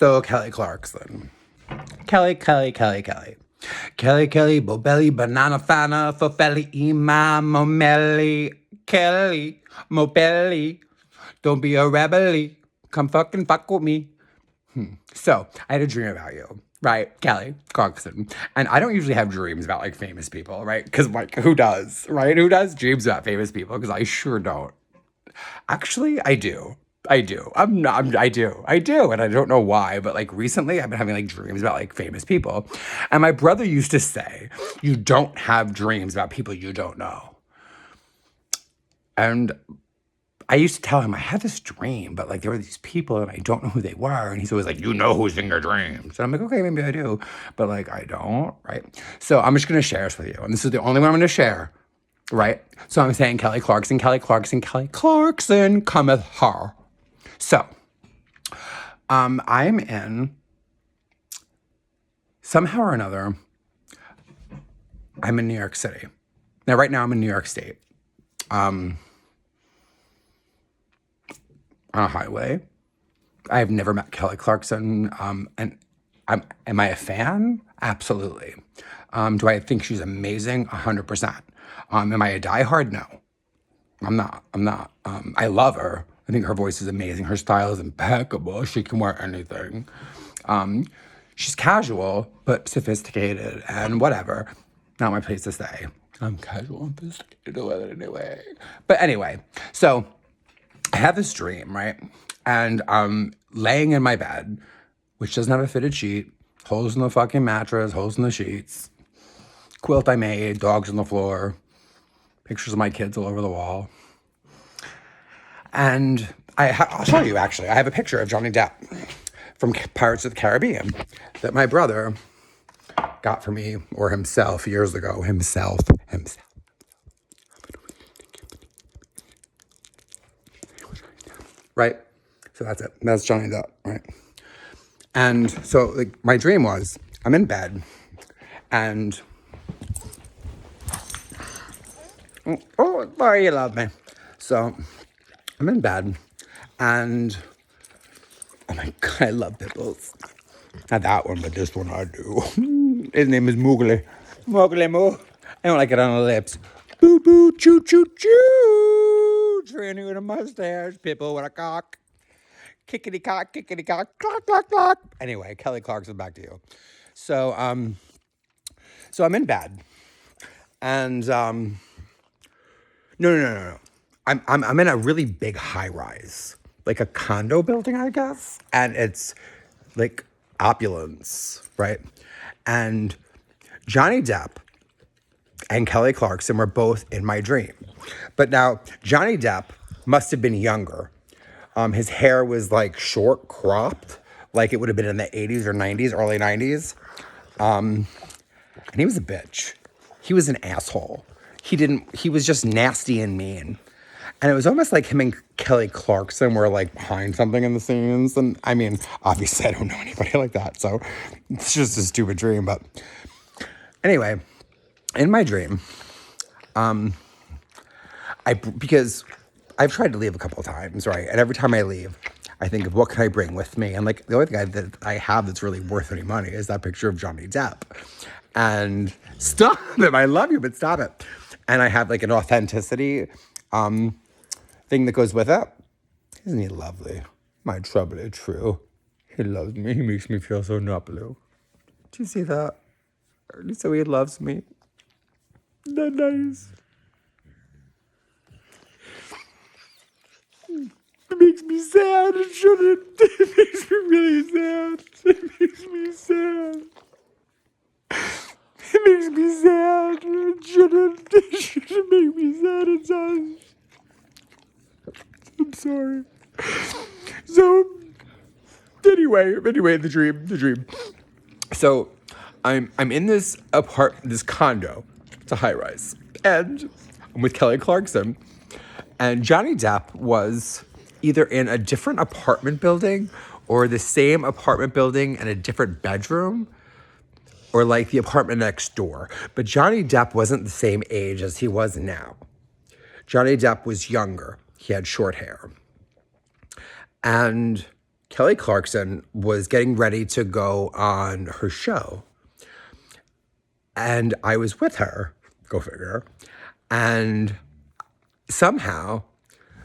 So Kelly Clarkson. Kelly. Kelly, Bobelli, Banana Fana, Fofelli, Ima, Momelli, Kelly, Mobelli. Don't be a rebelly. Come fucking fuck with me. So I had a dream about you, right? Kelly Clarkson. And I don't usually have dreams about like famous people, right? Because like who does, right? Who does dreams about famous people? Because I sure don't. Actually, I do. I do. I do. And I don't know why, but like recently I've been having like dreams about like famous people. And my brother used to say, you don't have dreams about people you don't know. And I used to tell him I had this dream, but like there were these people and I don't know who they were. And he's always like, you know who's in your dreams. And I'm like, okay, maybe I do. But like, I don't, right? So I'm just going to share this with you. And this is the only one I'm going to share, right? So I'm saying Kelly Clarkson, cometh her. So I'm in, somehow or another, I'm in New York City. Now, right now I'm in New York State. On a highway. I have never met Kelly Clarkson. And am I a fan? Absolutely. Do I think she's amazing? 100%. Am I a diehard? No, I'm not. I love her. I think her voice is amazing. Her style is impeccable. She can wear anything. She's casual, but sophisticated and whatever. Not my place to say. I'm casual and sophisticated with it anyway. But anyway, so I have this dream, right? And I'm laying in my bed, which doesn't have a fitted sheet, holes in the fucking mattress, holes in the sheets, quilt I made, dogs on the floor, pictures of my kids all over the wall. And I'll show you, actually. I have a picture of Johnny Depp from Pirates of the Caribbean that my brother got for me, or himself, years ago. Himself. Right? So that's it. That's Johnny Depp, right? And so, like, my dream was, I'm in bed, and oh, sorry, you love me. So, I'm in bed, and oh my God, I love Pipples. Not that one, but this one I do. His name is Moogly. Moogly Moo. I don't like it on the lips. Boo boo, choo choo choo. Tranny with a mustache, Pipple with a cock. Kickity cock, clock, clock, clock. Anyway, Kelly Clarkson, back to you. So, so I'm in bed, and no. I'm in a really big high rise, like a condo building, I guess, and it's like opulence, right? And Johnny Depp and Kelly Clarkson were both in my dream, but now Johnny Depp must have been younger. His hair was like short, cropped, like it would have been in the 80s or 90s, early 90s. And he was a bitch. He was an asshole. He was just nasty and mean. And it was almost like him and Kelly Clarkson were like behind something in the scenes. And I mean, obviously I don't know anybody like that. So it's just a stupid dream. But anyway, in my dream, because I've tried to leave a couple of times, right? And every time I leave, I think of what can I bring with me? And like the only thing that I have that's really worth any money is that picture of Johnny Depp. And stop it. I love you, but stop it. And I have like an authenticity thing that goes with it. Isn't he lovely? My trouble is true. He loves me. He makes me feel so blue. Do you see that? So he loves me. Isn't that nice? It makes me sad. It shouldn't. It makes me really sad. It makes me sad. It makes me sad. It shouldn't. It shouldn't make me sad. It does. I'm sorry. So, anyway, the dream. So, I'm in this condo. It's a high rise, and I'm with Kelly Clarkson, and Johnny Depp was either in a different apartment building or the same apartment building and a different bedroom, or like the apartment next door. But Johnny Depp wasn't the same age as he was now. Johnny Depp was younger. He had short hair. And Kelly Clarkson was getting ready to go on her show. And I was with her, go figure. And somehow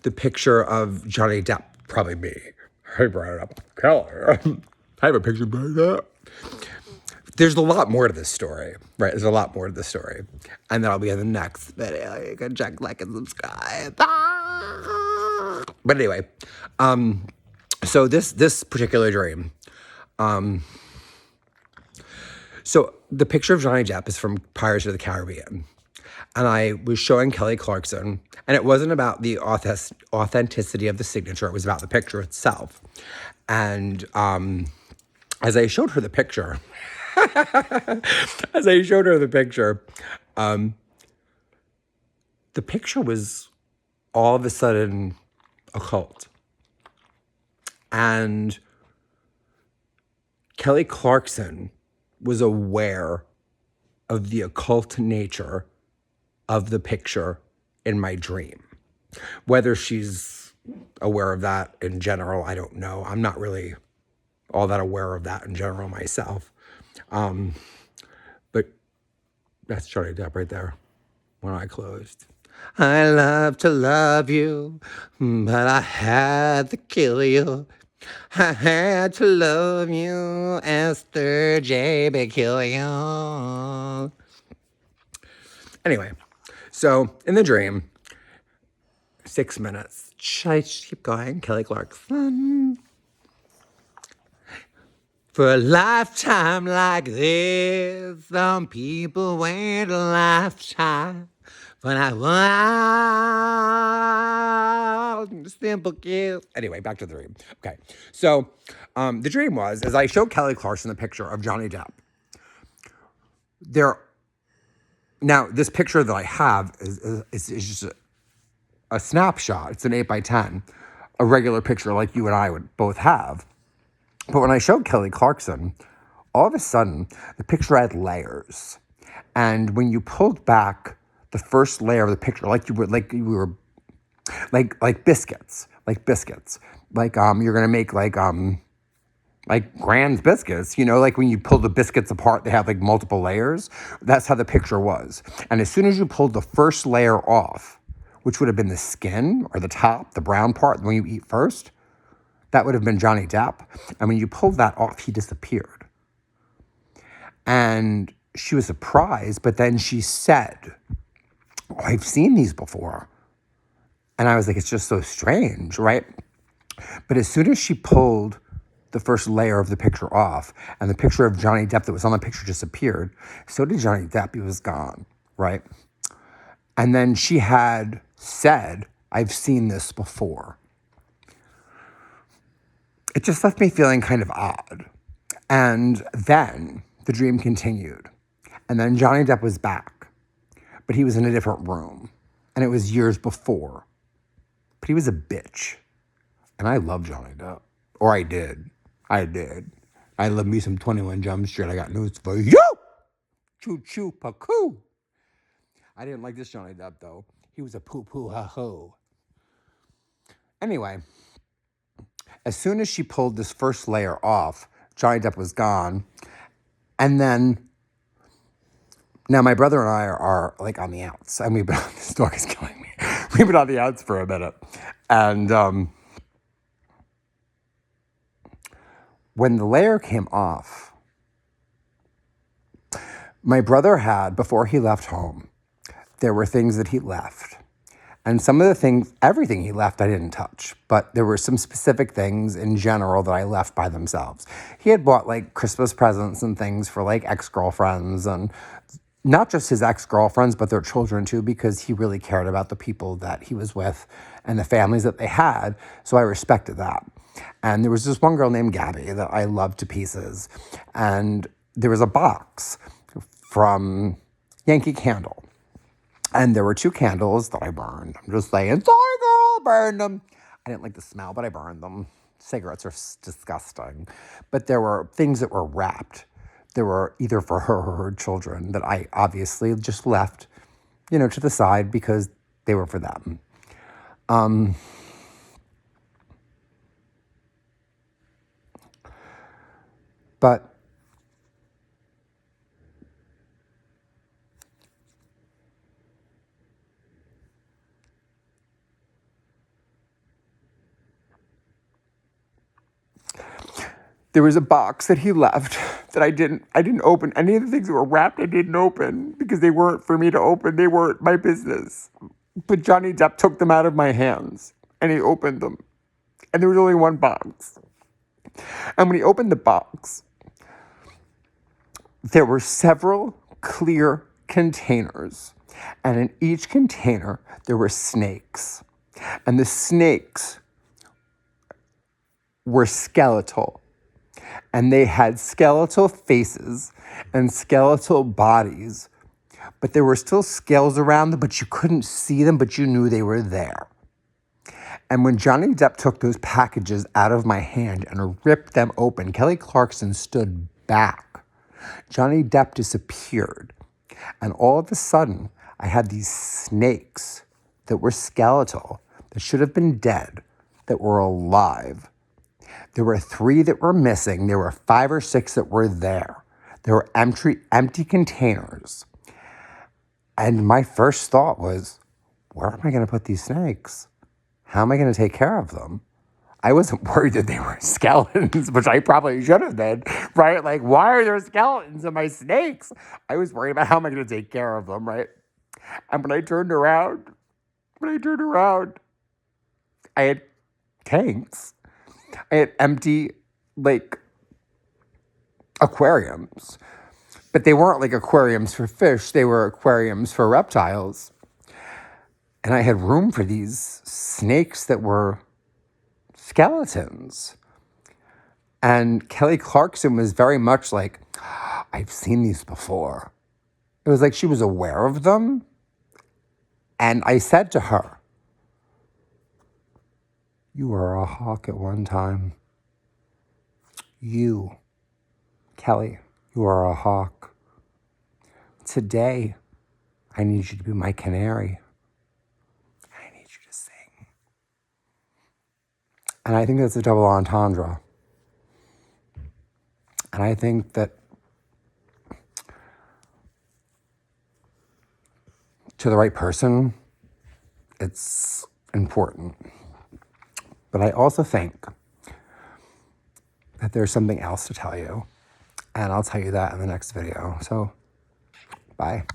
the picture of Johnny Depp, probably me, I brought it up. Kelly, I have a picture of Johnny Depp. There's a lot more to this story, right? There's a lot more to this story. And that'll be in the next video. You can check, like, and subscribe. But anyway, so this particular dream, so the picture of Johnny Depp is from Pirates of the Caribbean. And I was showing Kelly Clarkson, and it wasn't about the authenticity of the signature, it was about the picture itself. And as I showed her the picture, the picture was all of a sudden occult. And Kelly Clarkson was aware of the occult nature of the picture in my dream. Whether she's aware of that in general, I don't know. I'm not really all that aware of that in general myself. But that's Johnny Depp right there, one eye closed. I love to love you, but I had to kill you. I had to love you, Esther J. Becilio. Anyway, so in the dream, 6 minutes. Should I keep going? Kelly Clarkson. For a lifetime like this, some people wait a lifetime. But I want a simple kiss. Anyway, back to the dream. Okay, so the dream was, as I showed Kelly Clarkson the picture of Johnny Depp, now this picture that I have is just a snapshot. It's an 8x10, a regular picture like you and I would both have. But when I showed Kelly Clarkson, all of a sudden, the picture had layers. And when you pulled back the first layer of the picture, like biscuits, like you're gonna make like Grand's biscuits, you know, like when you pull the biscuits apart, they have like multiple layers. That's how the picture was. And as soon as you pulled the first layer off, which would have been the skin or the top, the brown part, when you eat first, that would have been Johnny Depp. And when you pulled that off, he disappeared. And she was surprised, but then she said, oh, I've seen these before. And I was like, it's just so strange, right? But as soon as she pulled the first layer of the picture off and the picture of Johnny Depp that was on the picture disappeared, so did Johnny Depp. He was gone, right? And then she had said, I've seen this before. It just left me feeling kind of odd. And then the dream continued. And then Johnny Depp was back, but he was in a different room. And it was years before. But he was a bitch. And I love Johnny Depp. Or I did. I love me some 21 Jump Street. I got news for you. Choo choo pacoo. I didn't like this Johnny Depp though. He was a poo poo ha ho. Anyway, as soon as she pulled this first layer off, Johnny Depp was gone. And then, now my brother and I are like on the outs. And this dog is killing me. We've been on the outs for a minute. And when the layer came off, my brother had, before he left home, there were things that he left. And some of the things, everything he left, I didn't touch. But there were some specific things in general that I left by themselves. He had bought like Christmas presents and things for like ex-girlfriends, and not just his ex-girlfriends, but their children too, because he really cared about the people that he was with and the families that they had. So I respected that. And there was this one girl named Gabby that I loved to pieces. And there was a box from Yankee Candle. And there were 2 candles that I burned. I'm just saying, sorry girl, burned them. I didn't like the smell, but I burned them. Cigarettes are disgusting. But there were things that were wrapped. There were either for her or her children that I obviously just left, to the side because they were for them. But there was a box that he left that I didn't open. Any of the things that were wrapped, I didn't open because they weren't for me to open. They weren't my business. But Johnny Depp took them out of my hands and he opened them. And there was only one box. And when he opened the box, there were several clear containers. And in each container, there were snakes. And the snakes were skeletal. And they had skeletal faces and skeletal bodies. But there were still scales around them, but you couldn't see them, but you knew they were there. And when Johnny Depp took those packages out of my hand and ripped them open, Kelly Clarkson stood back. Johnny Depp disappeared. And all of a sudden, I had these snakes that were skeletal, that should have been dead, that were alive. There were 3 that were missing. There were 5 or 6 that were there. There were empty containers. And my first thought was, where am I going to put these snakes? How am I going to take care of them? I wasn't worried that they were skeletons, which I probably should have been, right? Like, why are there skeletons in my snakes? I was worried about how am I going to take care of them, right? And when I turned around, I had tanks. I had empty, aquariums. But they weren't like aquariums for fish. They were aquariums for reptiles. And I had room for these snakes that were skeletons. And Kelly Clarkson was very much like, I've seen these before. It was like she was aware of them. And I said to her, you were a hawk at one time. You, Kelly, you are a hawk. Today, I need you to be my canary. I need you to sing. And I think that's a double entendre. And I think that to the right person, it's important. But I also think that there's something else to tell you. And I'll tell you that in the next video. So, bye.